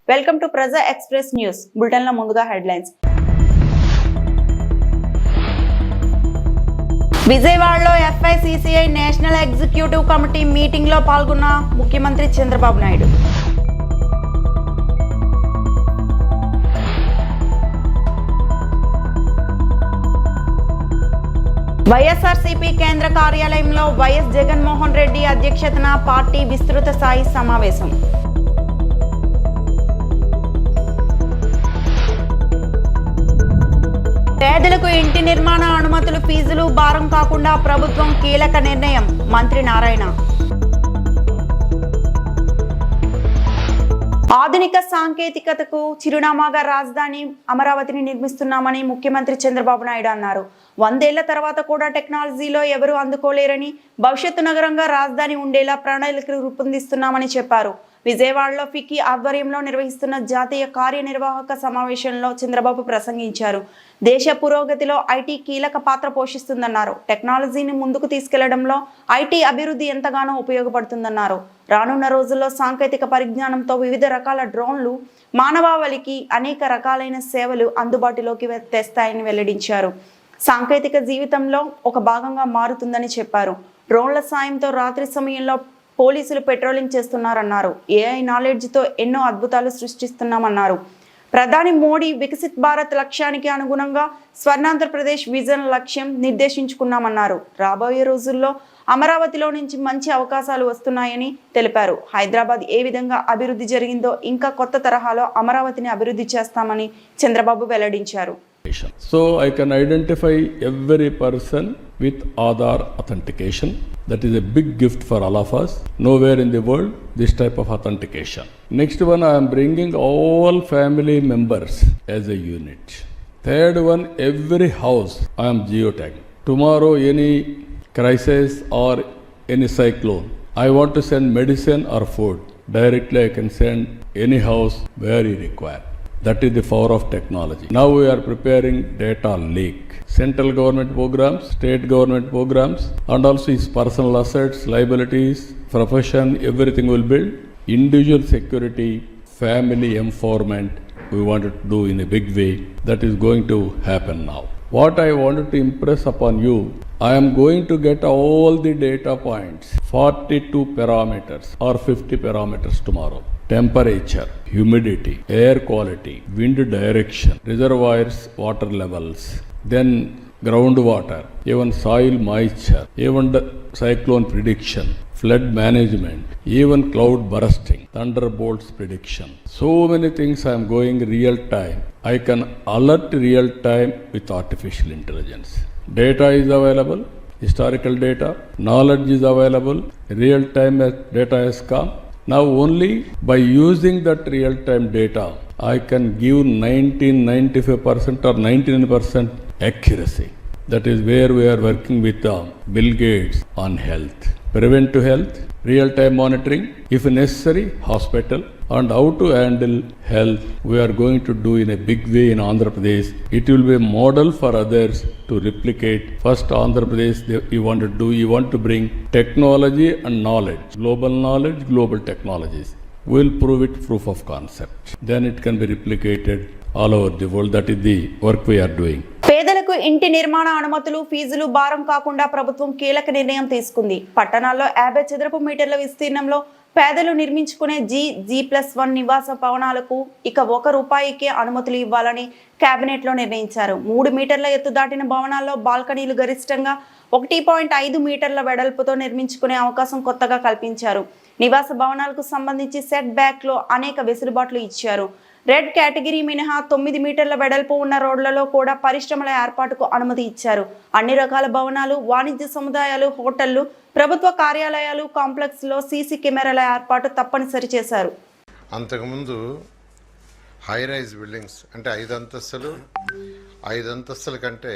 Welcome to ప్రజా express news bulletin లో ముందుగా హెడ్లైన్స్. విజయవాడలో FICCI national executive committee meeting లో పాల్గొన్న ముఖ్యమంత్రి చంద్రబాబు నాయుడు. వైఎస్ఆర్సీపీ కేంద్ర కార్యాలయంలో వైఎస్ జగన్మోహన్ రెడ్డి అధ్యక్షతన పార్టీ విస్తృత స్థాయి సమావేశం. పేదలకు ఇంటి నిర్మాణ అనుమతులు ఫీజులు భారం కాకుండా ప్రభుత్వం కీలక నిర్ణయం, మంత్రి నారాయణ. ఆధునిక సాంకేతికతకు చిరునామాగా రాజధాని అమరావతిని నిర్మిస్తున్నామని ముఖ్యమంత్రి చంద్రబాబు నాయుడు అన్నారు. 100 ఏళ్ల తర్వాత కూడా టెక్నాలజీలో ఎవరు అందుకోలేరని, భవిష్యత్తు నగరంగా రాజధాని ఉండేలా ప్రణాళికలు రూపొందిస్తున్నామని చెప్పారు. విజయవాడలో ఫికీ ఆధ్వర్యంలో నిర్వహిస్తున్న జాతీయ కార్యనిర్వాహక సమావేశంలో చంద్రబాబు ప్రసంగించారు. దేశ పురోగతిలో ఐటీ కీలక పాత్ర పోషిస్తుందన్నారు. టెక్నాలజీని ముందుకు తీసుకెళ్లడంలో ఐటీ అభివృద్ధి ఎంతగానో ఉపయోగపడుతుందన్నారు. రానున్న రోజుల్లో సాంకేతిక పరిజ్ఞానంతో వివిధ రకాల డ్రోన్లు మానవాళికి అనేక రకాలైన సేవలు అందుబాటులోకి తెస్తాయని వెల్లడించారు. సాంకేతిక జీవితంలో ఒక భాగంగా మారుతుందని చెప్పారు. డ్రోన్ల సాయంతో రాత్రి సమయంలో పోలీసులు పెట్రోలింగ్ చేస్తున్నారన్నారు. AI నాలెడ్జ్తో ఎన్నో అద్భుతాలు సృష్టిస్తున్నామన్నారు. ప్రధాని మోడీ వికసిత్ భారత్ లక్ష్యానికి అనుగుణంగా స్వర్ణాంధ్రప్రదేశ్ విజన్ లక్ష్యం నిర్దేశించుకున్నామన్నారు. రాబోయే రోజుల్లో అమరావతిలో నుంచి మంచి అవకాశాలు వస్తున్నాయని తెలిపారు. హైదరాబాద్ ఏ విధంగా అభివృద్ధి జరిగిందో ఇంకా కొత్త తరహాలో అమరావతిని అభివృద్ధి చేస్తామని చంద్రబాబు వెల్లడించారు. So I can identify every person with Aadhaar authentication. That is a big gift for all of us. Nowhere in the world this type of authentication. Next one, I am bringing all family members as a unit. Third one, every house I am geotagging. Tomorrow any crisis or any cyclone, I want to send medicine or food. Directly I can send any house where you require. That is the power of technology. Now we are preparing data lake. Central government programs, state government programs, and also its personal assets, liabilities, profession, everything will build. Individual security, family empowerment, we wanted to do in a big way. That is going to happen now. What I wanted to impress upon you, I am going to get all the data points, 42 parameters or 50 parameters tomorrow. Temperature, humidity, air quality, wind direction, reservoirs, water levels, then groundwater, even soil moisture, even the cyclone prediction, flood management, even cloud bursting, thunderbolts prediction. So many things I am going real time. I can alert real time with artificial intelligence. Data is available, historical data, knowledge is available, real time data has come. Now only by using that real time data, I can give 95% or 99% accuracy. That is where we are working with Bill Gates on health. Preventive health, real time monitoring, if necessary, hospital, and how to handle health, we are going to do in a big way in Andhra Pradesh. It will be a model for others to replicate. First Andhra Pradesh, you want to do, you want to bring technology and knowledge, global technologies. We will prove it proof of concept. Then it can be replicated all over the world. That is the work we are doing. పేదలకు ఇంటి నిర్మాణ అనుమతులు ఫీజులు భారం కాకుండా ప్రభుత్వం కీలక నిర్ణయం తీసుకుంది. పట్టణాల్లో 50 చదరపు మీటర్ల విస్తీర్ణంలో పేదలు నిర్మించుకునే G+1 నివాస భవనాలకు ఇక ₹1కే అనుమతులు ఇవ్వాలని కేబినెట్ లో నిర్ణయించారు. 3 మీటర్ల ఎత్తు దాటిన భవనాల్లో బాల్కనీలు గరిష్టంగా 1.5 మీటర్ల వెడల్పుతో నిర్మించుకునే అవకాశం కొత్తగా కల్పించారు. నివాస భవనాలకు సంబంధించి సెట్ బ్యాక్ లో అనేక వెసులుబాట్లు ఇచ్చారు. రెడ్ కేటగిరీ మినహా 9 మీటర్ల వెడల్పు ఉన్న రోడ్లలో కూడా పరిశ్రమల ఏర్పాటుకు అనుమతి ఇచ్చారు. అన్ని రకాల భవనాలు, వాణిజ్య సముదాయాలు, హోటళ్లు, ప్రభుత్వ కార్యాలయాలు కాంప్లెక్స్ లో సీసీ కెమెరాల ఏర్పాటు తప్పనిసరి చేశారు. అంతకుముందు హై రైజ్ బిల్డింగ్స్ అంటే 5 అంతస్తుల కంటే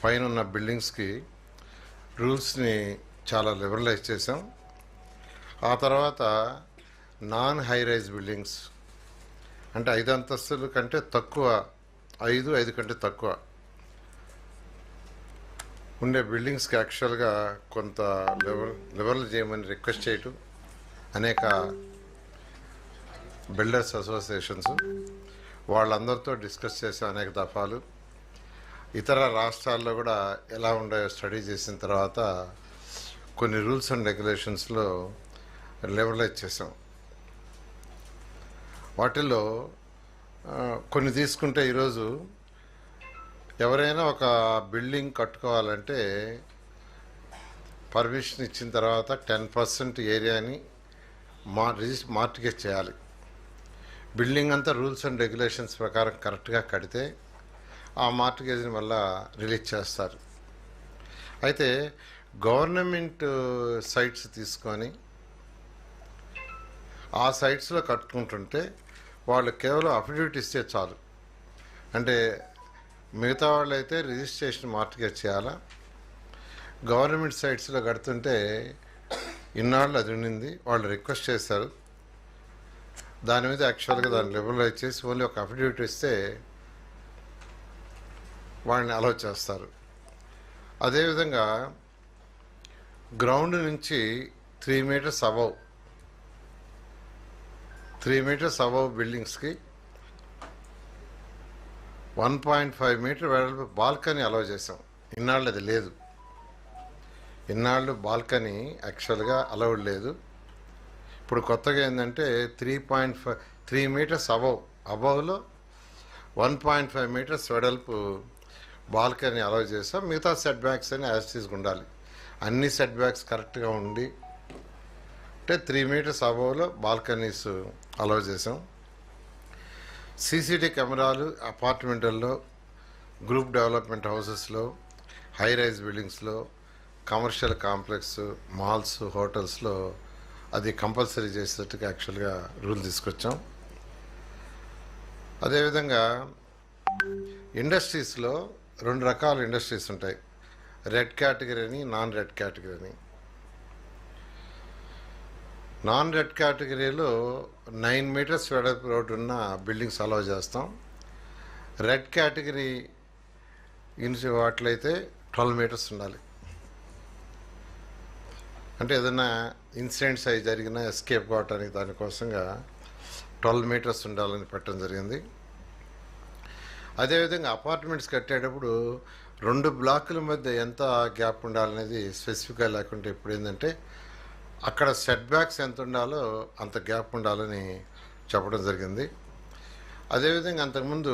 పైన ఉన్న బిల్డింగ్స్కి రూల్స్ని చాలా లిబరలైజ్ చేసాం. ఆ తర్వాత నాన్ హై రైజ్ బిల్డింగ్స్ అంటే 5 అంతస్తుల కంటే తక్కువ, 5 కంటే తక్కువ ఉండే బిల్డింగ్స్కి యాక్చువల్గా కొంత లిబరల్ చేయమని రిక్వెస్ట్ చేయటం, అనేక బిల్డర్స్ అసోసియేషన్స్ వాళ్ళందరితో డిస్కస్ చేసే అనేక దఫాలు. ఇతర రాష్ట్రాల్లో కూడా ఎలా ఉన్నాయో స్టడీ చేసిన తర్వాత కొన్ని రూల్స్ అండ్ రెగ్యులేషన్స్లో లెవెలైజ్ చేసాం. వాటిల్లో కొన్ని తీసుకుంటే ఈరోజు ఎవరైనా ఒక బిల్డింగ్ కట్టుకోవాలంటే పర్మిషన్ ఇచ్చిన తర్వాత 10% ఏరియాని మార్టిగేజ్ చేయాలి. బిల్డింగ్ అంతా రూల్స్ అండ్ రెగ్యులేషన్స్ ప్రకారం కరెక్ట్గా కడితే ఆ మార్టిగేజ్ని మళ్ళా రిలీజ్ చేస్తారు. అయితే గవర్నమెంట్ సైట్స్ తీసుకొని ఆ సైట్స్లో కట్టుకుంటుంటే వాళ్ళు కేవలం అఫిడవిట్ ఇస్తే చాలు. అంటే మిగతా వాళ్ళు అయితే రిజిస్ట్రేషన్ మార్టిగేజ్ చేయాలా. గవర్నమెంట్ సైట్స్లో కడుతుంటే ఇన్నాళ్ళు అది ఉండింది, వాళ్ళు రిక్వెస్ట్ చేశారు, దాని మీద యాక్చువల్గా దాన్ని లిబరలైజ్ చేసి ఓన్లీ ఒక అఫిడవిట్ ఇస్తే వాళ్ళని అలౌ చేస్తారు. అదేవిధంగా గ్రౌండ్ నుంచి 3 మీటర్స్ అబవ్ బిల్డింగ్స్కి 1.5 మీటర్ వెడల్పు బాల్కనీ అలౌ చేసాం. ఇన్నాళ్ళు అది లేదు. ఇన్నాళ్ళు బాల్కనీ యాక్చువల్గా అలౌడ్ లేదు. ఇప్పుడు కొత్తగా ఏంటంటే 3 మీటర్స్ అబవ్లో 1.5 మీటర్స్ వెడల్పు బాల్కనీ అలౌ చేసాం. మిగతా సెట్ బ్యాక్స్ అని యాజిటీస్గా ఉండాలి. అన్ని సెట్ బ్యాక్స్ కరెక్ట్గా ఉండి అంటే 3 మీటర్స్ అబవ్లో బాల్కనీస్ అలౌ చేసాం. సీసీటీ కెమెరాలు అపార్ట్మెంట్లలో, గ్రూప్ డెవలప్మెంట్ హౌసెస్లో, హై రైజ్ బిల్డింగ్స్లో, కమర్షియల్ కాంప్లెక్స్, మాల్స్, హోటల్స్లో అది కంపల్సరీ చేసేటట్టుగా యాక్చువల్గా రూల్ తీసుకొచ్చాం. అదేవిధంగా ఇండస్ట్రీస్లో 2 రకాల ఇండస్ట్రీస్ ఉంటాయి, రెడ్ కేటగిరీ అని, నాన్ రెడ్ కేటగిరీ అని. నాన్ రెడ్ కేటగిరీలో 9 మీటర్స్ వెడల్పు రోడ్డు ఉన్న బిల్డింగ్స్ అలౌ చేస్తాం. రెడ్ కేటగిరీ వాటిలైతే 12 మీటర్స్ ఉండాలి. అంటే ఏదైనా ఇన్సిడెంట్స్ అవి జరిగినా ఎస్కేప్ కావటానికి దానికోసంగా 12 మీటర్స్ ఉండాలని పెట్టడం జరిగింది. అదేవిధంగా అపార్ట్మెంట్స్ కట్టేటప్పుడు 2 బ్లాకుల మధ్య ఎంత గ్యాప్ ఉండాలనేది స్పెసిఫిక్గా లేకుంటే ఇప్పుడు ఏంటంటే అక్కడ సెట్ బ్యాక్స్ ఎంత ఉండాలో అంత గ్యాప్ ఉండాలని చెప్పడం జరిగింది. అదేవిధంగా అంతకుముందు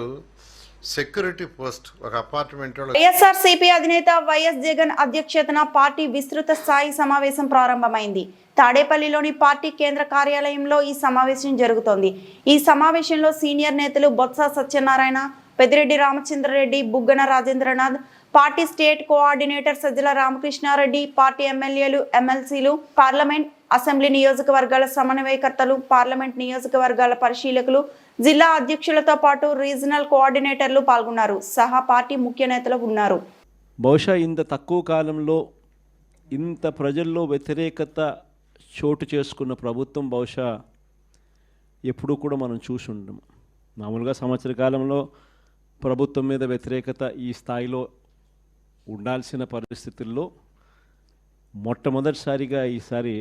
సెక్యూరిటీ పోస్ట్ ఒక అపార్ట్మెంట్లో వైఎస్ఆర్సీపీ అధినేత వైఎస్ జగన్ అధ్యక్షతన పార్టీ విస్తృత స్థాయి సమావేశం ప్రారంభమైంది. తాడేపల్లిలోని పార్టీ కేంద్ర కార్యాలయంలో ఈ సమావేశం జరుగుతోంది. ఈ సమావేశంలో సీనియర్ నేతలు Botsa Satyanarayana, Peddireddy Ramachandra Reddy, Buggana Rajendranath, party state coordinator Sajjala Ramakrishna Reddy, party ఎమ్మెల్యేలు, ఎమ్మెల్సీలు, పార్లమెంట్, అసెంబ్లీ నియోజకవర్గాల సమన్వయకర్తలు, పార్లమెంట్ నియోజకవర్గాల పరిశీలకులు, జిల్లా అధ్యక్షులతో పాటు రీజనల్ కోఆర్డినేటర్లు పాల్గొన్నారు. సహా పార్టీ ముఖ్య నేతలు ఉన్నారు. బహుశా ఇంత తక్కువ కాలంలో ఇంత ప్రజల్లో వ్యతిరేకత చోటు చేసుకున్న ప్రభుత్వం బహుశా ఎప్పుడూ కూడా మనం చూసి ఉంటాం. మామూలుగా సంవత్సర కాలంలో ప్రభుత్వం మీద వ్యతిరేకత ఈ స్థాయిలో ఉండాల్సిన పరిస్థితుల్లో మొట్టమొదటిసారిగా ఈసారి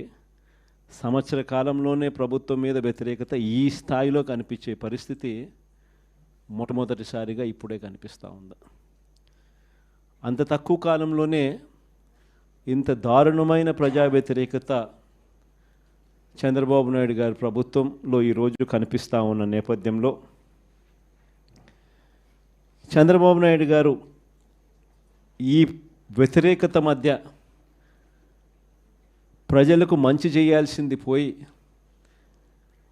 సంవత్సర కాలంలోనే ప్రభుత్వం మీద వ్యతిరేకత ఈ స్థాయిలో కనిపించే పరిస్థితి మొట్టమొదటిసారిగా ఇప్పుడే కనిపిస్తూ ఉంది. అంత తక్కువ కాలంలోనే ఇంత దారుణమైన ప్రజా వ్యతిరేకత చంద్రబాబు నాయుడు గారి ప్రభుత్వంలో ఈరోజు కనిపిస్తూ ఉన్న నేపథ్యంలో చంద్రబాబు నాయుడు గారు ఈ వ్యతిరేకత మధ్య ప్రజలకు మంచి చేయాల్సింది పోయి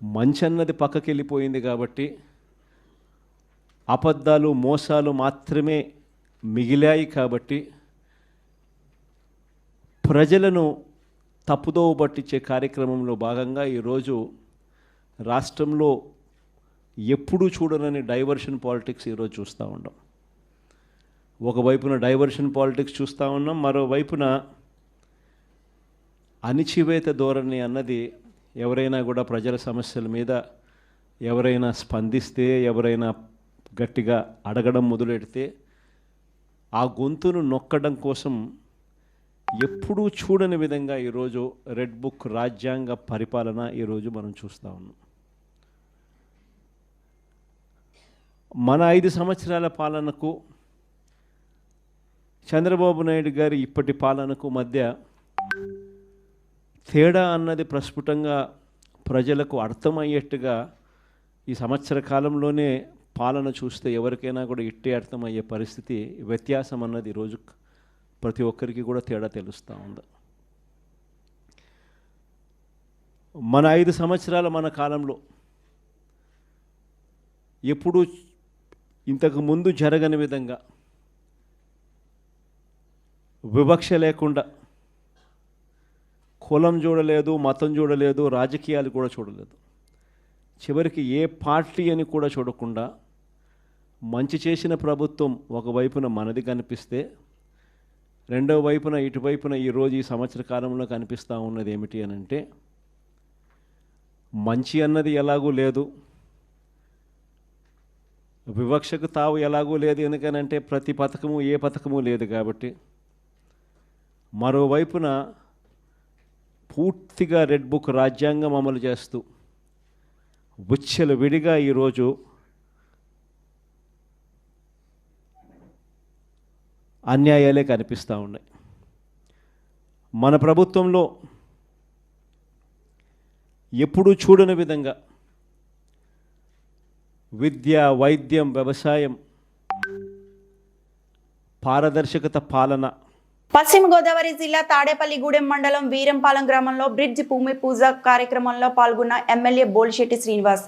మంచి అన్నది పక్కకి వెళ్ళిపోయింది కాబట్టి అబద్ధాలు, మోసాలు మాత్రమే మిగిలాయి కాబట్టి ప్రజలను తప్పుదోవ పట్టించే కార్యక్రమంలో భాగంగా ఈరోజు రాష్ట్రంలో ఎప్పుడూ చూడనని డైవర్షన్ పాలిటిక్స్ ఈరోజు చూస్తూ ఉన్నాం. ఒకవైపున డైవర్షన్ పాలిటిక్స్ చూస్తూ ఉన్నాం, మరోవైపున అణిచివేత ధోరణి అన్నది ఎవరైనా కూడా ప్రజల సమస్యల మీద ఎవరైనా స్పందిస్తే, ఎవరైనా గట్టిగా అడగడం మొదలెడితే ఆ గొంతును నొక్కడం కోసం ఎప్పుడూ చూడని విధంగా ఈరోజు రెడ్ బుక్ రాజ్యాంగ పరిపాలన ఈరోజు మనం చూస్తూ ఉన్నాం. మన 5 సంవత్సరాల పాలనకు చంద్రబాబు నాయుడు గారి ఇప్పటి పాలనకు మధ్య తేడా అన్నది ప్రస్ఫుటంగా ప్రజలకు అర్థమయ్యేట్టుగా ఈ సంవత్సర కాలంలోనే పాలన చూస్తే ఎవరికైనా కూడా ఇట్టే అర్థమయ్యే పరిస్థితి, వ్యత్యాసం అన్నది ఈరోజు ప్రతి ఒక్కరికి కూడా తేడా తెలుస్తూ ఉంది. మన 5 సంవత్సరాల మన కాలంలో ఎప్పుడూ ఇంతకు ముందు జరగని విధంగా వివక్ష లేకుండా, కులం చూడలేదు, మతం చూడలేదు, రాజకీయాలు కూడా చూడలేదు, చివరికి ఏ పార్టీ అని కూడా చూడకుండా మంచి చేసిన ప్రభుత్వం ఒకవైపున మనది కనిపిస్తే, రెండవ వైపున ఇటువైపున ఈరోజు ఈ సంవత్సర కాలంలో కనిపిస్తూ ఉన్నది ఏమిటి అని అంటే, మంచి అన్నది ఎలాగూ లేదు, వివక్షకు తావు ఎలాగూ లేదు. ఎందుకనంటే ప్రతి పథకము ఏ పథకము లేదు కాబట్టి. మరోవైపున పూర్తిగా రెడ్ బుక్ రాజ్యాంగం అమలు చేస్తూ విచ్చలు విడిగా ఈరోజు అన్యాయాలే కనిపిస్తూ ఉన్నాయి. మన ప్రభుత్వంలో ఎప్పుడూ చూడని విధంగా విద్య, వైద్యం, వ్యవసాయం, పారదర్శకత పాలన. పశ్చిమ గోదావరి జిల్లా తాడేపల్లిగూడెం మండలం వీరంపాలెం గ్రామంలో బ్రిడ్జ్ భూమి పూజ కార్యక్రమంలో పాల్గొన్న ఎమ్మెల్యే బోలిశెట్టి శ్రీనివాస్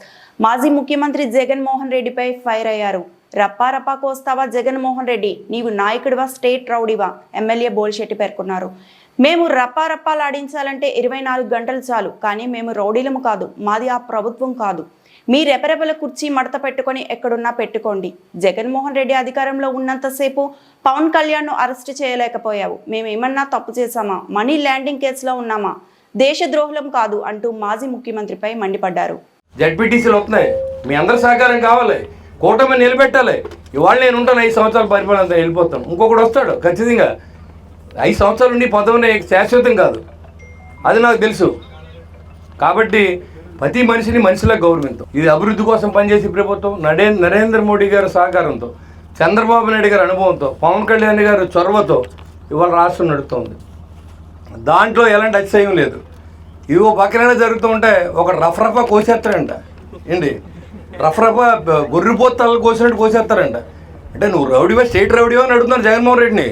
మాజీ ముఖ్యమంత్రి జగన్మోహన్ రెడ్డిపై ఫైర్ అయ్యారు. రప్పా కోస్తావా జగన్మోహన్ రెడ్డి, నీవు నాయకుడివా, స్టేట్ రౌడీవా? ఎమ్మెల్యే బోలిశెట్టి పేర్కొన్నారు. మేము రప్పాలాడించాలంటే 24 గంటలు చాలు, కానీ మేము రౌడీలము కాదు, మాది ఆ ప్రభుత్వం కాదు. మీ రెపరెపల కుర్చీ మడత పెట్టుకొని ఎక్కడున్నా పెట్టుకోండి. జగన్మోహన్ రెడ్డి అధికారంలో ఉన్నంతసేపు పవన్ కళ్యాణ్ను అరెస్ట్ చేయలేకపోయావు. మేమేమన్నా తప్పు చేశామా? మనీ ల్యాండింగ్ కేసులో ఉన్నామా? దేశద్రోహులం కాదు అంటూ మాజీ ముఖ్యమంత్రిపై మండిపడ్డారు. జడ్పీటీసీలు వస్తున్నాయి, మీ అందరి సహకారం కావాలి, కూటమి నిలబెట్టాలి. ఇవాళ నేను ఉంటాను 5 సంవత్సరాల పరిపాలన, వెళ్ళిపోతాను, ఇంకొకటి వస్తాడు ఖచ్చితంగా. 5 సంవత్సరాలు ఉండి పదవి శాశ్వతం కాదు, అది నాకు తెలుసు. కాబట్టి ప్రతి మనిషిని మనిషిలా గౌరవించాం. ఇది అభివృద్ధి కోసం పనిచేసే ప్రభుత్వం. నరేంద్ర మోడీ గారి సహకారంతో, చంద్రబాబు నాయుడు గారి అనుభవంతో, పవన్ కళ్యాణ్ గారి చొరవతో ఇవాళ రాష్ట్రం నడుస్తుంది. దాంట్లో ఎలాంటి అతిశయం లేదు. ఇవో పక్కన జరుగుతూ ఉంటే ఒక రఫరఫా కోసేస్తారంట. ఏంటి రఫరఫా గొర్రెపోతలు కోసినట్టు కోసేస్తారంట. అంటే నువ్వు రౌడీవా, స్టేట్ రౌడీవా అని అడుగుతున్నాను జగన్మోహన్ రెడ్డిని.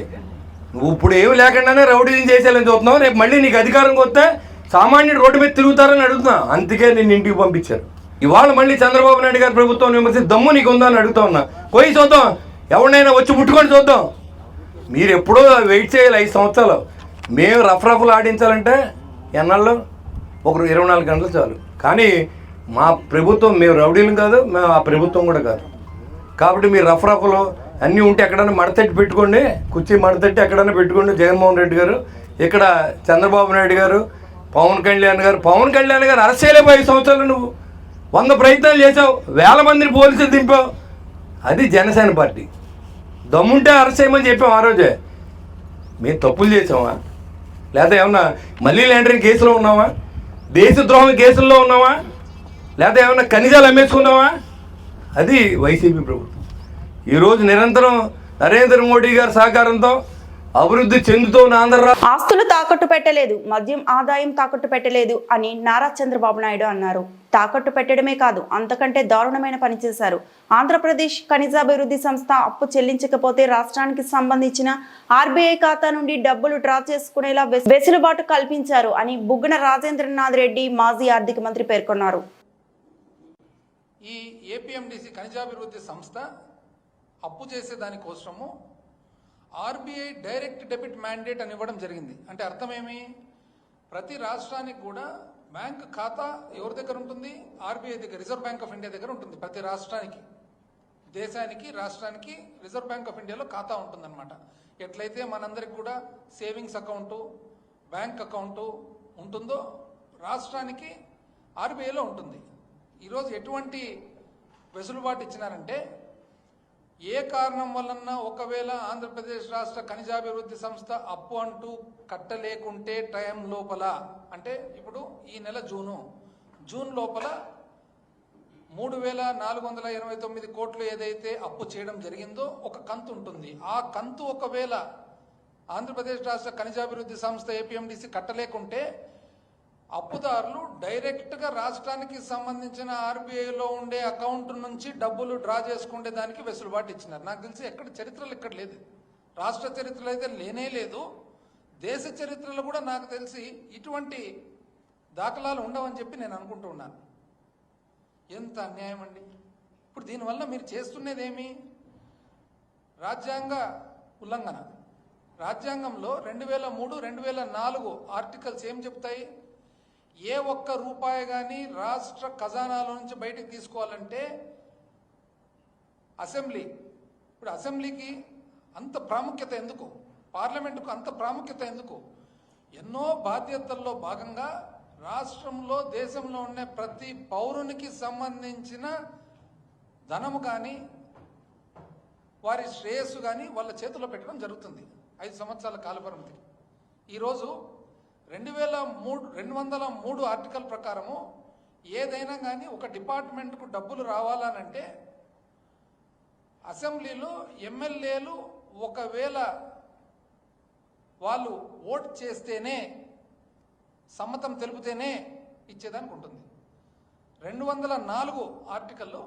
నువ్వు ఇప్పుడు ఏమి లేకుండానే రౌడీని చేసేయాలని చూస్తున్నావు. రేపు మళ్ళీ నీకు అధికారంకి వస్తే సామాన్యుడు రోడ్డు మీద తిరుగుతారని అడుగుతున్నా. అందుకే నిన్ను ఇంటికి పంపించారు. ఇవాళ మళ్ళీ చంద్రబాబు నాయుడు గారి ప్రభుత్వం విమర్శించి దమ్ము నీకు ఉందా అని అడుగుతా ఉన్నా. పోయి చూద్దాం, ఎవరినైనా వచ్చి ముట్టుకొని చూద్దాం. మీరు ఎప్పుడో వెయిట్ చేయాలి 5 సంవత్సరాలు. మేము రఫ్రఫ్లు ఆడించాలంటే ఎన్నాళ్ళు? ఒక 24 గంటలు చాలు. కానీ మా ప్రభుత్వం, మేము రౌడీలు కాదు, మేము ఆ ప్రభుత్వం కూడా కాదు. కాబట్టి మీరు రఫ్రఫ్లు అన్నీ ఉంటే ఎక్కడైనా మడతట్టి పెట్టుకోండి, కుర్చీ మడతట్టి ఎక్కడైనా పెట్టుకోండి. జగన్మోహన్ రెడ్డి గారు, ఇక్కడ చంద్రబాబు నాయుడు గారు, పవన్ కళ్యాణ్ గారు అరెస్ట్ చేయలేవు. 5 సంవత్సరాలు నువ్వు 100 ప్రయత్నాలు చేసావు, 1000 మందిని పోలీసులు దింపావు. అది జనసేన పార్టీ. దమ్ముంటే అరెస్ట్ చేయమని చెప్పాం ఆ రోజే. మేము తప్పులు చేసామా? లేకపోతే ఏమన్నా మనీ లాండరింగ్ కేసులో ఉన్నావా? దేశద్రోహం కేసుల్లో ఉన్నావా? లేకపోతే ఏమన్నా ఖనిజాలు అమ్మేసుకున్నావా? అది వైసీపీ ప్రభుత్వం. ఈరోజు నిరంతరం నరేంద్ర మోడీ గారి సహకారంతో అభివృద్ధి చెందుతూ ఆంధ్ర ఆస్తులు తాకట్టు పెట్టలేదు, మద్యం ఆదాయం తాకట్టు పెట్టలేదు అని నారా చంద్రబాబు నాయుడు అన్నారు. తాకట్టు పెట్టడమే కాదు, అంతకంటే దారుణమైన పని చేశారు. ఆంధ్రప్రదేశ్ ఖనిజాభివృద్ధి సంస్థ అప్పు చెల్లించకపోతే రాష్ట్రానికి సంబంధించిన ఆర్బీఐ ఖాతా నుండి డబ్బులు డ్రా చేసుకునేలా వెసులుబాటు కల్పించారు అని బుగ్గన రాజేంద్రనాథ్ రెడ్డి మాజీ ఆర్థిక మంత్రి పేర్కొన్నారు. ఈ ఏపీఎండిసి ఖనిజాభివృద్ధి సంస్థ అప్పు చేసే దానికోసము ఆర్బీఐ డైరెక్ట్ డెబిట్ మ్యాండేట్ అని ఇవ్వడం జరిగింది. అంటే అర్థమేమి? ప్రతి రాష్ట్రానికి కూడా బ్యాంక్ ఖాతా ఎవరి దగ్గర ఉంటుంది? ఆర్బీఐ దగ్గర, రిజర్వ్ బ్యాంక్ ఆఫ్ ఇండియా దగ్గర ఉంటుంది. ప్రతి రాష్ట్రానికి, దేశానికి, రాష్ట్రానికి రిజర్వ్ బ్యాంక్ ఆఫ్ ఇండియాలో ఖాతా ఉంటుందన్నమాట. ఎట్లయితే మనందరికి కూడా సేవింగ్స్ అకౌంటు, బ్యాంక్ అకౌంటు ఉంటుందో రాష్ట్రానికి ఆర్బీఐలో ఉంటుంది. ఈరోజు ఎటువంటి వెసులుబాటు ఇచ్చినారంటే, ఏ కారణం వలన ఒకవేళ ఆంధ్రప్రదేశ్ రాష్ట్ర ఖనిజాభివృద్ధి సంస్థ అప్పు అంటూ కట్టలేకుంటే టైం లోపల, అంటే ఇప్పుడు ఈ నెల జూన్ లోపల 3,429 కోట్లు ఏదైతే అప్పు చేయడం జరిగిందో ఒక కంతు ఉంటుంది. ఆ కంతు ఒకవేళ ఆంధ్రప్రదేశ్ రాష్ట్ర ఖనిజాభివృద్ధి సంస్థ ఏపీఎండిసి కట్టలేకుంటే అప్పుదారులు డైరెక్ట్గా రాష్ట్రానికి సంబంధించిన ఆర్బీఐలో ఉండే అకౌంట్ నుంచి డబ్బులు డ్రా చేసుకునే దానికి వెసులుబాటు ఇచ్చినారు. నాకు తెలిసి ఎక్కడ చరిత్రలు ఇక్కడ లేదు, రాష్ట్ర చరిత్రలో అయితే లేనే లేదు, దేశ చరిత్రలో కూడా నాకు తెలిసి ఇటువంటి దాఖలాలు ఉండవని చెప్పి నేను అనుకుంటూ ఉన్నాను. ఎంత అన్యాయం అండి! ఇప్పుడు దీనివల్ల మీరు చేస్తున్నదేమి? రాజ్యాంగ ఉల్లంఘన. రాజ్యాంగంలో 2003, 2004 ఆర్టికల్స్ ఏం చెప్తాయి? ఏ ఒక్క రూపాయి కానీ రాష్ట్ర ఖజానాలో నుంచి బయటకు తీసుకోవాలంటే అసెంబ్లీ, ఇప్పుడు అసెంబ్లీకి అంత ప్రాముఖ్యత ఎందుకు? పార్లమెంటుకు అంత ప్రాముఖ్యత ఎందుకు? ఎన్నో బాధ్యతల్లో భాగంగా రాష్ట్రంలో దేశంలో ఉన్న ప్రతి పౌరునికి సంబంధించిన ధనము కానీ వారి శ్రేయస్సు కానీ వాళ్ళ చేతిలో పెట్టడం జరుగుతుంది 5 సంవత్సరాల కాలపరిమితి. ఈరోజు 203 ఆర్టికల్ ప్రకారము ఏదైనా కానీ ఒక డిపార్ట్మెంట్కు డబ్బులు రావాలనంటే అసెంబ్లీలో ఎమ్మెల్యేలు ఒకవేళ వాళ్ళు ఓట్ చేస్తేనే, సమ్మతం తెలిపితేనే ఇచ్చేదానికి ఉంటుంది. 204 ఆర్టికల్లో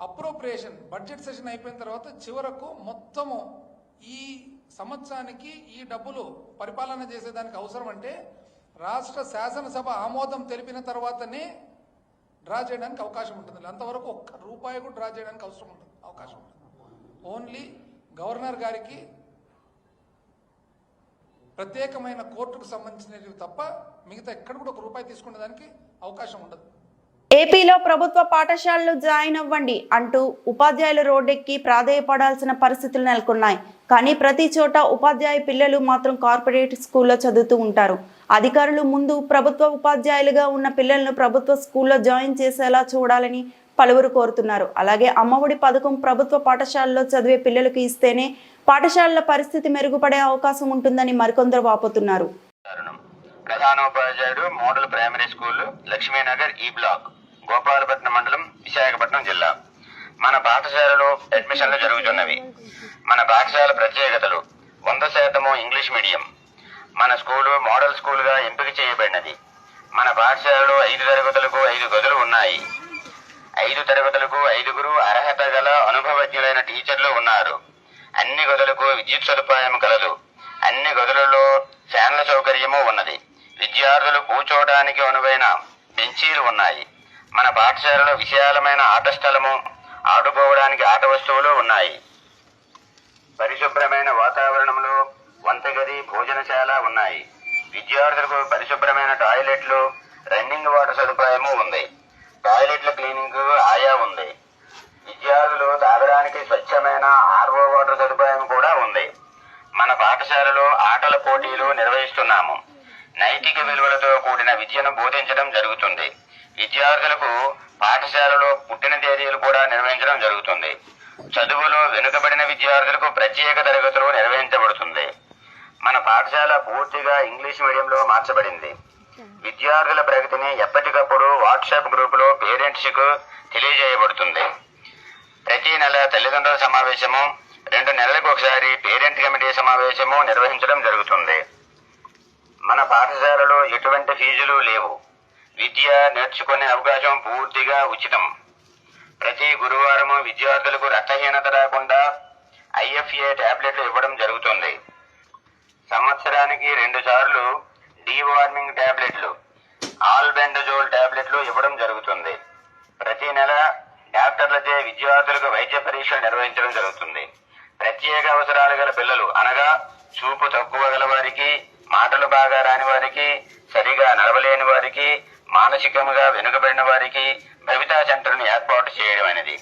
అప్రోప్రియేషన్ బడ్జెట్ సెషన్ అయిపోయిన తర్వాత చివరకు మొత్తము ఈ సంవత్సరానికి ఈ డబ్బులు పరిపాలన చేసేదానికి అవసరం అంటే రాష్ట్ర శాసనసభ ఆమోదం తెలిపిన తర్వాతనే డ్రా చేయడానికి అవకాశం ఉంటుంది. అంతవరకు ఒక్క రూపాయి కూడా డ్రా చేయడానికి అవకాశం ఉంటుంది. ఓన్లీ గవర్నర్ గారికి ప్రత్యేకమైన కోర్టుకు సంబంధించినవి తప్ప మిగతా ఎక్కడ కూడా ఒక రూపాయి తీసుకునే దానికి అవకాశం ఉండదు. ఏపీలో ప్రభుత్వ పాఠశాలలు జాయిన్ అవ్వండి అంటూ ఉపాధ్యాయులు రోడ్డెక్కి ప్రాధేయపడాల్సిన పరిస్థితులు నెలకొన్నాయి. కానీ ప్రతి చోట ఉపాధ్యాయ పిల్లలు మాత్రం కార్పొరేట్ స్కూల్లో చదువుతూ ఉంటారు. అధికారులు ముందు ప్రభుత్వ ఉపాధ్యాయులుగా ఉన్న పిల్లలను ప్రభుత్వ స్కూల్లో జాయిన్ చేసేలా చూడాలని పలువురు కోరుతున్నారు. అలాగే అమ్మఒడి పథకం ప్రభుత్వ పాఠశాలలో చదివే పిల్లలకు ఇస్తేనే పాఠశాలల పరిస్థితి మెరుగుపడే అవకాశం ఉంటుందని మరికొందరు వాపోతున్నారు. ప్రధానోపాధ్యాయుడు మోడల్ ప్రైమరీ స్కూల్, లక్ష్మీనగర్ ఈ బ్లాక్, గోపాలపట్నం మండలం, విశాఖపట్నం జిల్లా. మన పాఠశాలలో అడ్మిషన్లు జరుగుతున్నవి. మన పాఠశాల ప్రత్యేకతలు: 100% ఇంగ్లీష్ మీడియం. మన స్కూలు మోడల్ స్కూల్గా ఎంపిక చేయబడినది. మన పాఠశాలలో 5 తరగతులకు 5 గదులు ఉన్నాయి. 5 తరగతులకు 5గురు అర్హత గల అనుభవజ్ఞులైన టీచర్లు ఉన్నారు. అన్ని గదులకు విద్యుత్ సదుపాయం కలదు. అన్ని గదులలో ఫ్యాన్ల సౌకర్యము ఉన్నది. విద్యార్థులు కూర్చోవడానికి అనువైన బెంచీలు ఉన్నాయి. మన పాఠశాలలో విశాలమైన ఆట స్థలము, ఆడుకోవడానికి ఆట వస్తువులు ఉన్నాయి. పరిశుభ్రమైన వాతావరణంలో వంటగది, భోజనశాల ఉన్నాయి. విద్యార్థులకు పరిశుభ్రమైన టాయిలెట్లు, రన్నింగ్ వాటర్ సదుపాయము ఉంది. టాయిలెట్ల క్లీనింగ్ ఆయా ఉంది. విద్యార్థులు తాగడానికి స్వచ్ఛమైన ఆర్ఓ వాటర్ సదుపాయం కూడా ఉంది. మన పాఠశాలలో ఆటల పోటీలు నిర్వహిస్తున్నాము. నైతిక విలువలతో కూడిన విద్యను బోధించడం జరుగుతుంది. విద్యార్థులకు పాఠశాలలో పుట్టిన తేదీలు కూడా నిర్వహించడం జరుగుతుంది. చదువులో వెనుకబడిన విద్యార్థులకు ప్రత్యేక తరగతులు నిర్వహించబడుతుంది. మన పాఠశాల పూర్తిగా ఇంగ్లీష్ మీడియంలో మార్చబడింది. విద్యార్థుల ప్రగతిని ఎప్పటికప్పుడు వాట్సాప్ గ్రూపులో పేరెంట్స్కు తెలియజేయబడుతుంది. ప్రతి నెల తల్లిదండ్రుల సమావేశము, 2 నెలలకు ఒకసారి పేరెంట్ కమిటీ సమావేశము నిర్వహించడం జరుగుతుంది. మన పాఠశాలలో ఎటువంటి ఫీజులు లేవు. విద్య నేర్చుకునే అవకాశం పూర్తిగా ఉచితం. ప్రతి గురువారము విద్యార్థులకు రక్తహీనత రాకుండా IFA టాబ్లెట్లు ఇవ్వడం జరుగుతుంది. సంవత్సరానికి 2 సార్లు డీవార్మింగ్ టాబ్లెట్లు, ఆల్బెండజోల్ టాబ్లెట్లు ఇవ్వడం జరుగుతుంది. ప్రతి నెల డాక్టర్లచే విద్యార్థులకు వైద్య పరీక్షలు నిర్వహించడం జరుగుతుంది. ప్రత్యేక అవసరాలు గల పిల్లలు అనగా చూపు తక్కువ గల వారికి, మాటలు బాగా రాని వారికి, సరిగా నడవలేని వారికి, మానసికంగా వెనుకబడిన వారికి భవితా సెంటర్ను ఏర్పాటు చేయడం అనేది.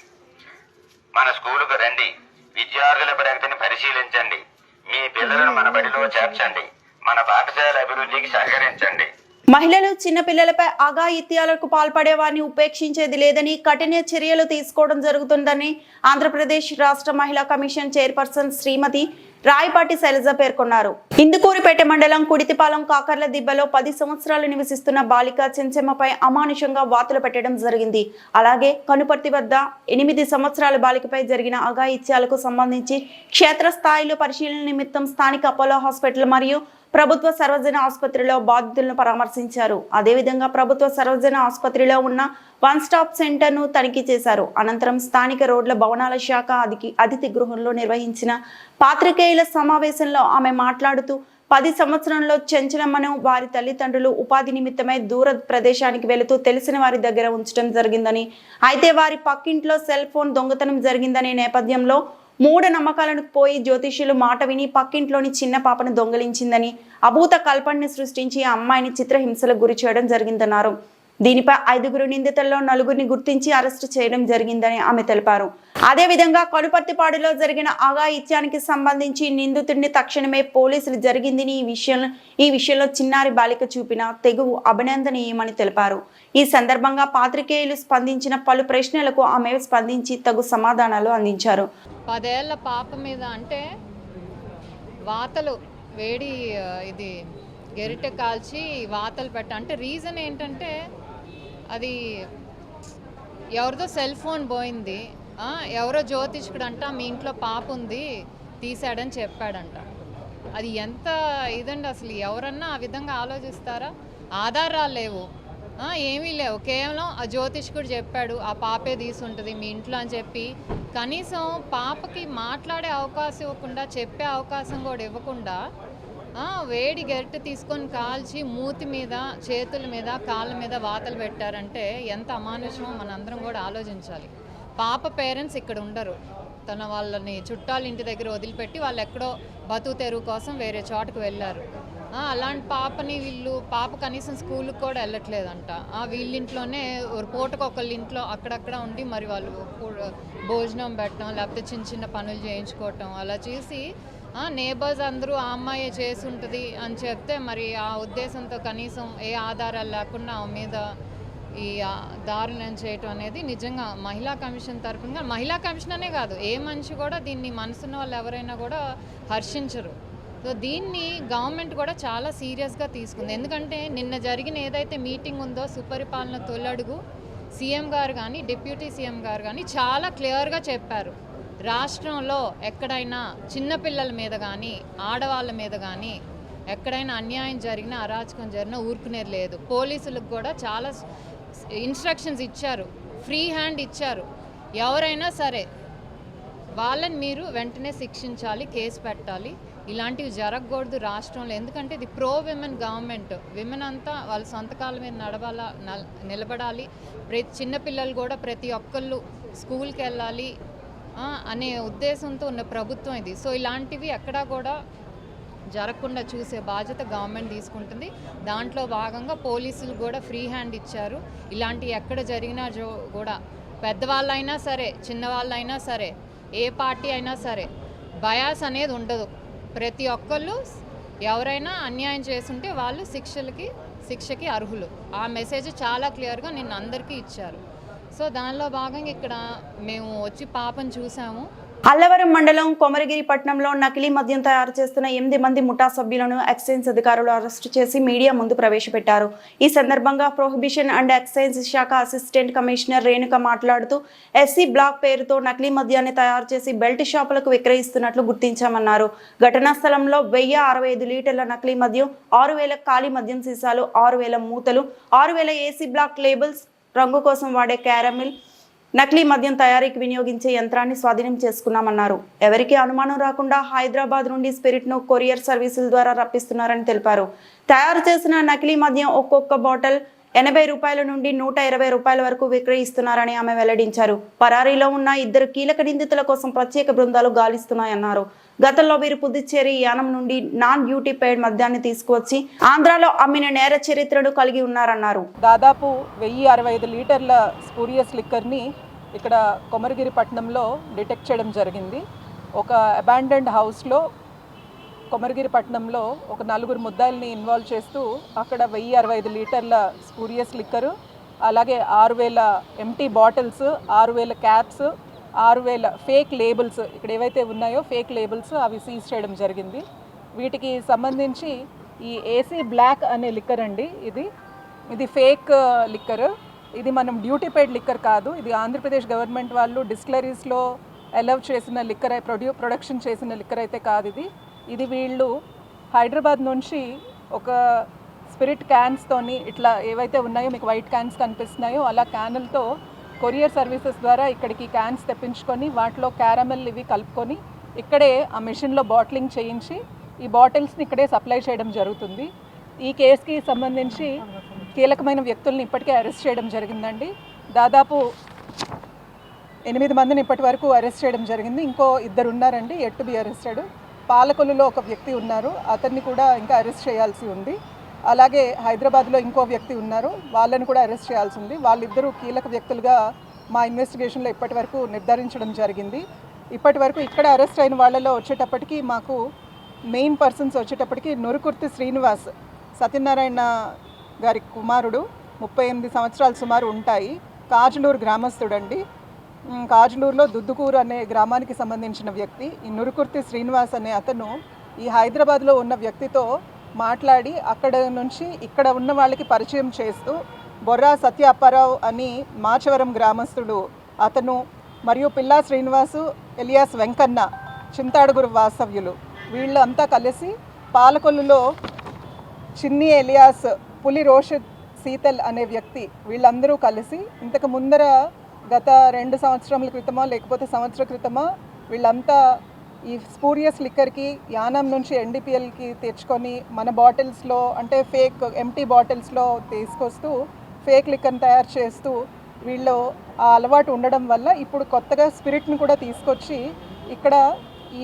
మన స్కూలుకు రండి, విద్యార్థుల ప్రగతిని పరిశీలించండి, మీ పిల్లలను మన బడిలో చేర్చండి, మన పాఠశాల అభివృద్ధికి సహకరించండి. మహిళలు చిన్నపిల్లలపై అఘాయిత్యాలకు పాల్పడే వారిని ఉపేక్షించేది లేదని కఠిన చర్యలు తీసుకోవడం జరుగుతుందని ఆంధ్రప్రదేశ్ రాష్ట్ర మహిళా కమిషన్ చైర్పర్సన్ శ్రీమతి రాయపాటి శైలజ పేర్కొన్నారు. ఇందుకూరుపేట మండలం కుడితిపాలెం కాకర్ల దిబ్బలో 10 సంవత్సరాలు నివసిస్తున్న బాలిక చెంచెమ్మపై అమానుషంగా వార్తలు పెట్టడం జరిగింది. అలాగే కనుపర్తి వద్ద 8 సంవత్సరాల బాలికపై జరిగిన అఘాయిత్యాలకు సంబంధించి క్షేత్రస్థాయిలో పరిశీలన నిమిత్తం స్థానిక అపోలో హాస్పిటల్ మరియు ప్రభుత్వ సర్వజన ఆసుపత్రిలో బాధితులను పరామర్శించారు. అదేవిధంగా ప్రభుత్వ సర్వజన ఆసుపత్రిలో ఉన్న 1 స్టాప్ సెంటర్ను తనిఖీ చేశారు. అనంతరం స్థానిక రోడ్ల భవనాల శాఖ అతిథి గృహంలో నిర్వహించిన పాత్రికేయుల సమావేశంలో ఆమె మాట్లాడుతూ 10 సంవత్సరంలో చెంచలమ్మను వారి తల్లిదండ్రులు ఉపాధి నిమిత్తమై దూర ప్రదేశానికి వెళుతూ తెలిసిన వారి దగ్గర ఉంచడం జరిగిందని, అయితే వారి పక్కింట్లో సెల్ ఫోన్ దొంగతనం జరిగిందనే నేపథ్యంలో మూఢనమ్మకాలను పోయి జ్యోతిష్యులు మాట విని పక్కింట్లోని చిన్న పాపను దొంగిలించిందని, అభూత కల్పనని సృష్టించి ఆ అమ్మాయిని చిత్రహింసలకు గురి చేయడం జరిగిందన్నారు. దీనిపై 5 నిందితుల్లో 4 గుర్తించి అరెస్టు చేయడం జరిగిందని ఆమె తెలిపారు. అదేవిధంగా కనుపర్తిపాడులో జరిగిన అఘాయిత్యానికి సంబంధించి నిందితుడిని తక్షణమే పోలీసులు జరిగిందని ఈ విషయంలో చిన్నారి బాలిక చూపిన తెగువ అభినందనీయమని తెలిపారు. ఈ సందర్భంగా పాత్రికేయులు స్పందించిన పలు ప్రశ్నలకు ఆమె స్పందించి తగు సమాధానాలు అందించారు. 10 ఏళ్ల పాప మీద అంటే వాతలు వేడి ఇది గెరిటె కాల్చి వాతలు పెట్ట అంటే రీజన్ ఏంటంటే అది ఎవరిదో సెల్ ఫోన్ పోయింది, ఎవరో జ్యోతిష్కుడు అంట మీ ఇంట్లో పాప ఉంది తీసాడని చెప్పాడంట. అది ఎంత ఇదండి, అసలు ఎవరన్నా ఆ విధంగా ఆలోచిస్తారా? ఆధారాలు లేవు, ఏమీ లేవు, కేవలం ఆ జ్యోతిష్కుడు చెప్పాడు ఆ పాపే తీసుంటుంది మీ ఇంట్లో అని చెప్పి కనీసం పాపకి మాట్లాడే అవకాశం ఇవ్వకుండా, చెప్పే అవకాశం కూడా ఇవ్వకుండా వేడి గెరిటె తీసుకొని కాల్చి మూతి మీద, చేతుల మీద, కాళ్ళ మీద వాతలు పెట్టారంటే ఎంత అమానుషమో మనందరం కూడా ఆలోచించాలి. పాప పేరెంట్స్ ఇక్కడ ఉండరు, తన వాళ్ళని చుట్టాల ఇంటి దగ్గర వదిలిపెట్టి వాళ్ళు ఎక్కడో బతుకు తెరువు కోసం వేరే చోటుకు వెళ్ళారు. అలాంటి పాపని పాప కనీసం స్కూల్కి కూడా వెళ్ళట్లేదంట. వీళ్ళింట్లోనే పూటకు ఒకళ్ళ ఇంట్లో అక్కడక్కడ ఉండి మరి వాళ్ళు భోజనం పెట్టడం లేకపోతే చిన్న చిన్న పనులు చేయించుకోవటం అలా చేసి నేబర్స్ అందరూ ఆ అమ్మాయి చేసి ఉంటుంది అని చెప్తే మరి ఆ ఉద్దేశంతో కనీసం ఏ ఆధారాలు లేకుండా ఆమె మీద ఈ దారుణం చేయటం అనేది నిజంగా మహిళా కమిషన్ తరఫున, మహిళా కమిషన్ అనే కాదు ఏ మనిషి కూడా దీన్ని మనసున్న వాళ్ళు ఎవరైనా కూడా హర్షించరు. సో దీన్ని గవర్నమెంట్ కూడా చాలా సీరియస్గా తీసుకుంది. ఎందుకంటే నిన్న జరిగిన ఏదైతే మీటింగ్ ఉందో సుపరిపాలన తొలడుగు సీఎం గారు కానీ డిప్యూటీ సీఎం గారు కానీ చాలా క్లియర్గా చెప్పారు, రాష్ట్రంలో ఎక్కడైనా చిన్నపిల్లల మీద కానీ ఆడవాళ్ళ మీద కానీ ఎక్కడైనా అన్యాయం జరిగినా అరాచకం జరిగినా ఊరుకునేది లేదు. పోలీసులకు కూడా చాలా ఇన్స్ట్రక్షన్స్ ఇచ్చారు, ఫ్రీ హ్యాండ్ ఇచ్చారు. ఎవరైనా సరే వాళ్ళని మీరు వెంటనే శిక్షించాలి, కేసు పెట్టాలి, ఇలాంటివి జరగకూడదు రాష్ట్రంలో. ఎందుకంటే ఇది ప్రో విమెన్ గవర్నమెంట్, విమెన్ అంతా వాళ్ళ సొంత కాళ్ళ మీద నిలబడాలి, చిన్నపిల్లలు కూడా ప్రతి ఒక్కళ్ళు స్కూల్కి వెళ్ళాలి అనే ఉద్దేశంతో ఉన్న ప్రభుత్వం ఇది. సో ఇలాంటివి ఎక్కడా కూడా జరగకుండా చూసే బాధ్యత గవర్నమెంట్ తీసుకుంటుంది. దాంట్లో భాగంగా పోలీసులు కూడా ఫ్రీ హ్యాండ్ ఇచ్చారు. ఇలాంటివి ఎక్కడ జరిగినా కూడా పెద్దవాళ్ళైనా సరే చిన్నవాళ్ళైనా సరే ఏ పార్టీ అయినా సరే బయాస్ అనేది ఉండదు. ప్రతి ఒక్కళ్ళు ఎవరైనా అన్యాయం చేస్తుంటే వాళ్ళు శిక్షకి అర్హులు. ఆ మెసేజ్ చాలా క్లియర్గా నిన్న అందరికీ ఇచ్చారు. సో దానిలో భాగంగా ఇక్కడ మేము వచ్చి పాపను చూసాము. అల్లవరం మండలం కొమరగిరి పట్టణంలో నకిలీ మద్యం తయారు చేస్తున్న 8 మంది ముఠా సభ్యులను ఎక్సైజ్ అధికారులు అరెస్టు చేసి మీడియా ముందు ప్రవేశపెట్టారు. ఈ సందర్భంగా ప్రొహిబిషన్ అండ్ ఎక్సైజ్ శాఖ అసిస్టెంట్ కమిషనర్ రేణుక మాట్లాడుతూ ఎస్సీ బ్లాక్ పేరుతో నకిలీ మద్యాన్ని తయారు చేసి బెల్ట్ షాపులకు విక్రయిస్తున్నట్లు గుర్తించామన్నారు. ఘటనా స్థలంలో 1065 లీటర్ల నకిలీ మద్యం, 6000 ఖాళీ మద్యం సీసాలు, 6000 మూతలు, 6000 ఏసీ బ్లాక్ లేబుల్స్, రంగు కోసం వాడే క్యారమిల్, నకిలీ మద్యం తయారీకి వినియోగించే యంత్రాన్ని స్వాధీనం చేసుకున్నామన్నారు. ఎవరికి అనుమానం రాకుండా హైదరాబాద్ నుండి స్పిరిట్ను కొరియర్ సర్వీసుల ద్వారా రప్పిస్తున్నారని తెలిపారు. తయారు చేసిన నకిలీ మద్యం ఒక్కొక్క బాటిల్ 80 రూపాయల నుండి 120 రూపాయల వరకు విక్రయిస్తున్నారని ఆమె వెల్లడించారు. పరారీలో ఉన్న 2 కీలక నిందితుల కోసం ప్రత్యేక బృందాలు గాలిస్తున్నాయన్నారు. గతంలో వీరు పుదుచ్చేరి యానం నుండి నాన్ డ్యూటీ పెయిడ్ మద్యాన్ని తీసుకువచ్చి ఆంధ్రాలో అమ్మిన నేర చరిత్రను కలిగి ఉన్నారన్నారు. దాదాపు 1065 లీటర్ల స్పూరియస్ లిక్కర్ని ఇక్కడ కొమరగిరి పట్టణంలో డిటెక్ట్ చేయడం జరిగింది. ఒక అబాండెండ్ హౌస్లో కొమరగిరి పట్టణంలో ఒక 4 ముద్దాయిల్ని ఇన్వాల్వ్ చేస్తూ అక్కడ 1065 లీటర్ల స్పూరియస్ లిక్కరు, అలాగే 6000 empty bottles, 6000 caps, 6000 fake labels, ఇక్కడ ఏవైతే ఉన్నాయో ఫేక్ లేబుల్స్ అవి సీజ్ చేయడం జరిగింది. వీటికి సంబంధించి ఈ ఏసీ బ్లాక్ అనే లిక్కర్ అండి, ఇది ఫేక్ లిక్కర్. ఇది మనం డ్యూటీ పెయిడ్ లిక్కర్ కాదు. ఇది ఆంధ్రప్రదేశ్ గవర్నమెంట్ వాళ్ళు డిస్టిలరీస్లో అలౌ చేసిన లిక్కర్, ప్రొడక్షన్ చేసిన లిక్కర్ అయితే కాదు. ఇది వీళ్ళు హైదరాబాద్ నుంచి ఒక స్పిరిట్ క్యాన్స్తోని, ఇట్లా ఏవైతే ఉన్నాయో మీకు వైట్ క్యాన్స్ కనిపిస్తున్నాయో అలా క్యానులతో కొరియర్ సర్వీసెస్ ద్వారా ఇక్కడికి క్యాన్స్ తెప్పించుకొని వాటిలో క్యారమెల్ ఇవి కలుపుకొని ఇక్కడే ఆ మెషిన్లో బాటిలింగ్ చేయించి ఈ బాటిల్స్ని ఇక్కడే సప్లై చేయడం జరుగుతుంది. ఈ కేసుకి సంబంధించి కీలకమైన వ్యక్తుల్ని ఇప్పటికే అరెస్ట్ చేయడం జరిగిందండి. దాదాపు 8 మందిని ఇప్పటి వరకు అరెస్ట్ చేయడం జరిగింది. ఇంకో 2 ఉన్నారండి ఎట్ టు బి అరెస్టెడ్. పాలకొల్లులో ఒక వ్యక్తి ఉన్నారు, అతన్ని కూడా ఇంకా అరెస్ట్ చేయాల్సి ఉంది. అలాగే హైదరాబాద్లో ఇంకో వ్యక్తి ఉన్నారు, వాళ్ళని కూడా అరెస్ట్ చేయాల్సి ఉంది. వాళ్ళిద్దరూ కీలక వ్యక్తులుగా మా ఇన్వెస్టిగేషన్లో ఇప్పటి వరకు నిర్ధారించడం జరిగింది. ఇప్పటి వరకు ఇక్కడ అరెస్ట్ అయిన వాళ్ళలో వచ్చేటప్పటికి మాకు మెయిన్ పర్సన్స్ వచ్చేటప్పటికి నురుకుర్తి శ్రీనివాస్, సత్యనారాయణ గారి కుమారుడు, 38 సంవత్సరాలు సుమారు ఉంటాయి, కాజులూరు గ్రామస్తుడండి. కాజులూరులో దుద్దుకూరు అనే గ్రామానికి సంబంధించిన వ్యక్తి. ఈ నురుకుర్తి శ్రీనివాస్ అనే అతను ఈ హైదరాబాద్లో ఉన్న వ్యక్తితో మాట్లాడి అక్కడ నుంచి ఇక్కడ ఉన్న వాళ్ళకి పరిచయం చేస్తూ బొర్రా సత్య అప్పారావు అని మాచవరం గ్రామస్తుడు అతను, మరియు పిల్లా శ్రీనివాసు ఎలియాస్ వెంకన్న చింతాడుగురు వాస్తవ్యులు, వీళ్ళంతా కలిసి పాలకొల్లులో చిన్ని ఎలియాస్, పులి రోషద్ శీతల్ అనే వ్యక్తి, వీళ్ళందరూ కలిసి ఇంతకు ముందర గత 2 సంవత్సరాల క్రితమో లేకపోతే సంవత్సరం క్రితమో వీళ్ళంతా ఈ స్పూరియస్ లిక్కర్కి యానం నుంచి ఎన్డీపీఎల్కి తెచ్చుకొని మన బాటిల్స్లో, అంటే ఫేక్ ఎంటీ బాటిల్స్లో తీసుకొస్తూ ఫేక్ లిక్కర్ని తయారు చేస్తూ వీళ్ళు ఆ అలవాటు ఉండడం వల్ల ఇప్పుడు కొత్తగా స్పిరిట్ని కూడా తీసుకొచ్చి ఇక్కడ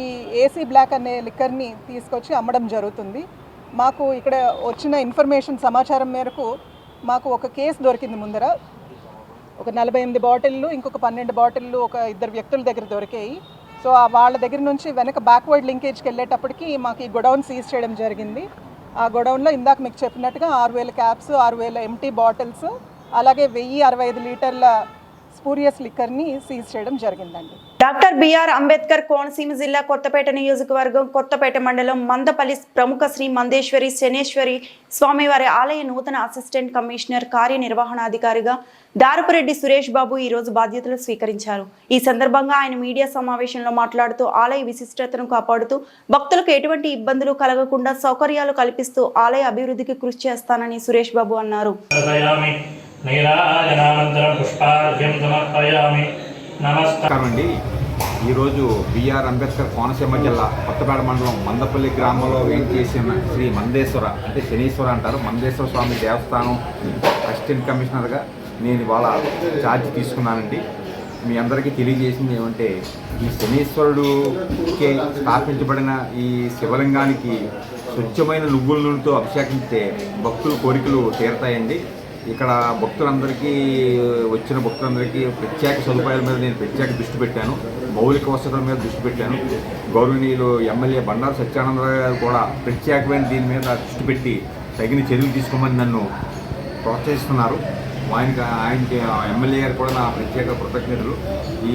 ఈ ఏసీ బ్లాక్ అనే లిక్కర్ని తీసుకొచ్చి అమ్మడం జరుగుతుంది. మాకు ఇక్కడ వచ్చిన ఇన్ఫర్మేషన్ సమాచారం మేరకు మాకు ఒక కేసు దొరికింది ముందర. ఒక 48 బాటిళ్ళు, ఇంకొక 12 బాటిళ్ళు ఒక 2 వ్యక్తుల దగ్గర దొరికాయి. సో వాళ్ళ దగ్గర నుంచి వెనక బ్యాక్వర్డ్ లింకేజ్కి వెళ్ళేటప్పటికి మాకు ఈ గొడౌన్ సీజ్ చేయడం జరిగింది. ఆ గొడౌన్లో ఇందాక మీకు చెప్పినట్టుగా 6000 క్యాప్స్, 6000 ఎంటీ బాటిల్స్, అలాగే 1065 లీటర్ల స్పూరియస్ లిక్కర్ని సీజ్ చేయడం జరిగిందండి. డాక్టర్ బిఆర్ అంబేద్కర్ కోనసీమ జిల్లా కొత్తపేట నియోజకవర్గం కొత్తపేట మండలం మందపల్లి ప్రముఖ శ్రీ మందేశ్వరి శనేశ్వరి స్వామివారి ఆలయ నూతన అసిస్టెంట్ కమిషనర్ కార్యనిర్వహణాధికారిగా దారపురెడ్డి సురేష్ బాబు ఈ రోజు బాధ్యతలు స్వీకరించారు. ఈ సందర్భంగా ఆయన మీడియా సమావేశంలో మాట్లాడుతూ ఆలయ విశిష్టతను కాపాడుతూ భక్తులకు ఎటువంటి ఇబ్బందులు కలగకుండా సౌకర్యాలు కల్పిస్తూ ఆలయ అభివృద్ధికి కృషి చేస్తానని సురేష్ బాబు అన్నారు. నమస్కారం అండి. ఈరోజు బిఆర్ అంబేద్కర్ కోనసీమ జిల్లా కొత్తపేట మండలం మందపల్లి గ్రామంలో వేయించేసిన శ్రీ మందేశ్వర, అంటే శనీశ్వర అంటారు, మందేశ్వర స్వామి దేవస్థానం అసిస్టెంట్ కమిషనర్గా నేను ఇవాళ ఛార్జ్ తీసుకున్నానండి. మీ అందరికీ తెలియజేసింది ఏమంటే, ఈ శనీశ్వరుడుకి స్థాపించబడిన ఈ శివలింగానికి స్వచ్ఛమైన నువ్వుల నూనెతో అభిషేకించితే భక్తుల కోరికలు తీరతాయండి. ఇక్కడ భక్తులందరికీ, వచ్చిన భక్తులందరికీ ప్రత్యేక సదుపాయాల మీద నేను ప్రత్యేక దృష్టి పెట్టాను, మౌలిక వసతుల మీద దృష్టి పెట్టాను. గౌరవనీయులు ఎమ్మెల్యే బండారు సత్యానందరావు గారు కూడా ప్రత్యేకమైన దీని మీద దృష్టి పెట్టి తగిన చర్యలు తీసుకోమని నన్ను ప్రోత్సహిస్తున్నారు. ఆయనకి ఎమ్మెల్యే గారు కూడా నా ప్రత్యేక కృతజ్ఞతలు.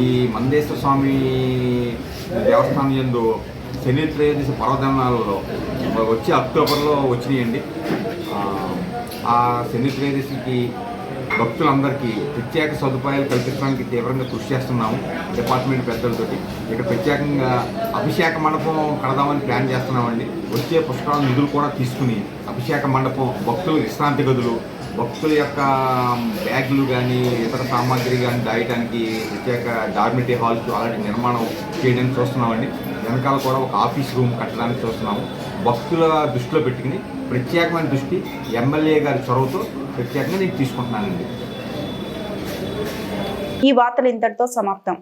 ఈ మందేశ్వర స్వామి దేవస్థానం యందు శని త్రయోదశి పర్వదినాలలో వచ్చి అక్టోబర్లో వచ్చినాయండి. ఆ శని త్రయోదశికి భక్తులందరికీ ప్రత్యేక సదుపాయాలు కల్పించడానికి తీవ్రంగా కృషి చేస్తున్నాము డిపార్ట్మెంట్ పెద్దలతోటి. ఇక్కడ ప్రత్యేకంగా అభిషేక మండపం కడదామని ప్లాన్ చేస్తున్నామండి. వచ్చే పుష్కరాల నిధులు కూడా తీసుకుని అభిషేక మండపం, భక్తుల విశ్రాంతి గదులు, భక్తుల యొక్క బ్యాగులు కానీ ఇతర సామాగ్రి కానీ దాయడానికి ప్రత్యేక డార్మిటరీ హాల్స్ అలాంటి నిర్మాణం చేయడానికి చూస్తున్నామండి. వెనకాల కూడా ఒక ఆఫీస్ రూమ్ కట్టడానికి చూస్తున్నాము. భక్తుల దృష్టిలో పెట్టుకుని ప్రత్యేకమైన దృష్టి ఎమ్మెల్యే గారి చొరవతో ప్రత్యేకంగా నేను తీసుకుంటున్నానండి. ఈ వార్తలు ఇంతటితో సమాప్తం.